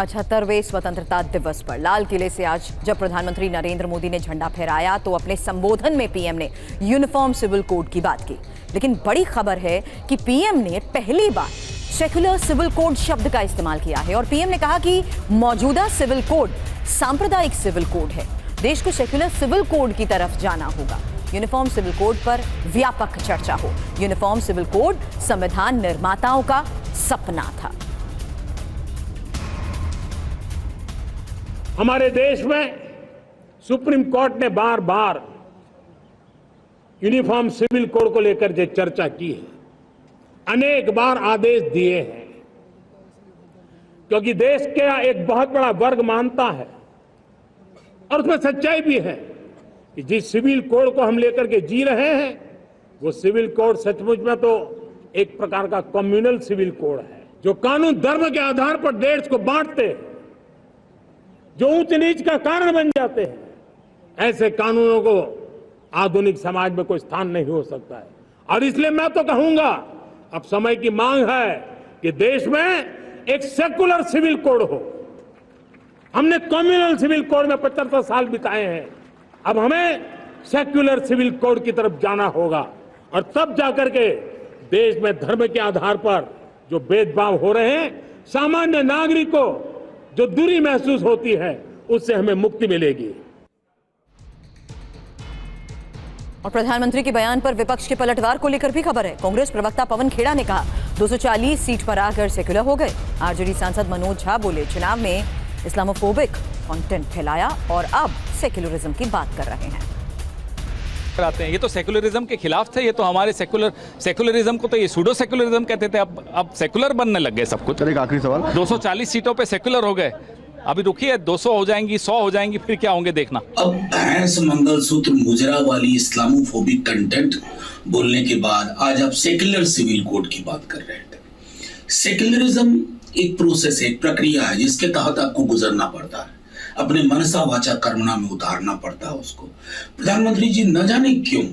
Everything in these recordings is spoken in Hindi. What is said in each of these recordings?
78वें स्वतंत्रता दिवस पर लाल किले से आज जब प्रधानमंत्री नरेंद्र मोदी ने झंडा फहराया तो अपने संबोधन में पीएम ने यूनिफॉर्म सिविल कोड की बात की। लेकिन बड़ी खबर है कि पीएम ने पहली बार सेक्युलर सिविल कोड शब्द का इस्तेमाल किया है और पीएम ने कहा कि मौजूदा सिविल कोड सांप्रदायिक सिविल कोड है। देश को सेक्युलर सिविल कोड की तरफ जाना होगा। यूनिफॉर्म सिविल कोड पर व्यापक चर्चा हो। यूनिफॉर्म सिविल कोड संविधान निर्माताओं का सपना था। हमारे देश में सुप्रीम कोर्ट ने बार बार यूनिफॉर्म सिविल कोड को लेकर जो चर्चा की है, अनेक बार आदेश दिए हैं, क्योंकि देश का एक बहुत बड़ा वर्ग मानता है और उसमें सच्चाई भी है कि जिस सिविल कोड को हम लेकर के जी रहे हैं वो सिविल कोड सचमुच में तो एक प्रकार का कम्युनल सिविल कोड है, जो कानून धर्म के आधार पर देश को बांटते हैं, जो ऊंच नीच का कारण बन जाते हैं। ऐसे कानूनों को आधुनिक समाज में कोई स्थान नहीं हो सकता है। और इसलिए मैं तो कहूंगा, अब समय की मांग है कि देश में एक सेकुलर सिविल कोड हो। हमने कम्युनल सिविल कोड में 75 साल बिताए हैं, अब हमें सेक्युलर सिविल कोड की तरफ जाना होगा और तब जाकर के देश में धर्म के आधार पर जो भेदभाव हो रहे हैं, सामान्य नागरिक को जो दूरी महसूस होती है, उससे हमें मुक्ति मिलेगी। और प्रधानमंत्री के बयान पर विपक्ष के पलटवार को लेकर भी खबर है। कांग्रेस प्रवक्ता पवन खेड़ा ने कहा 240 सीट पर आकर सेक्युलर हो गए। आरजेडी सांसद मनोज झा बोले चुनाव में इस्लामोफोबिक कंटेंट फैलाया और अब सेक्युलरिज्म की बात कर रहे हैं। आते हैं, ये तो सेकुलरिज्म के खिलाफ थे। ये तो हमारे सेकुलरिज्म को तो ये सूडो सेकुलरिज्म कहते थे, अब सेकुलर बनने लग गए सब कुछ। एक आखिरी सवाल, 240 सीटों पे सेकुलर हो गए, अभी रुकिए 200 हो जाएंगी, 100 हो जाएंगी, फिर क्या होंगे देखना। अब भैंस मंगलसूत्र मुजरा वाली इस्लामोफोबिक कंटेंट बोलने के बाद आज आप सेकुलर सिविल कोड की बात कर रहे थे। सेकुलरिज्म एक प्रोसेस है, एक प्रक्रिया है जिसके तहत आपको गुजरना पड़ता है, अपने मनसा वाचा कर्मणा में उतारना पड़ता है उसको। प्रधानमंत्री जी न जाने क्यों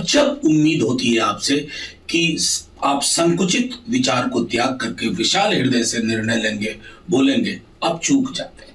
जब उम्मीद होती है आपसे कि आप संकुचित विचार को त्याग करके विशाल हृदय से निर्णय लेंगे, बोलेंगे, आप चूक जाते हैं।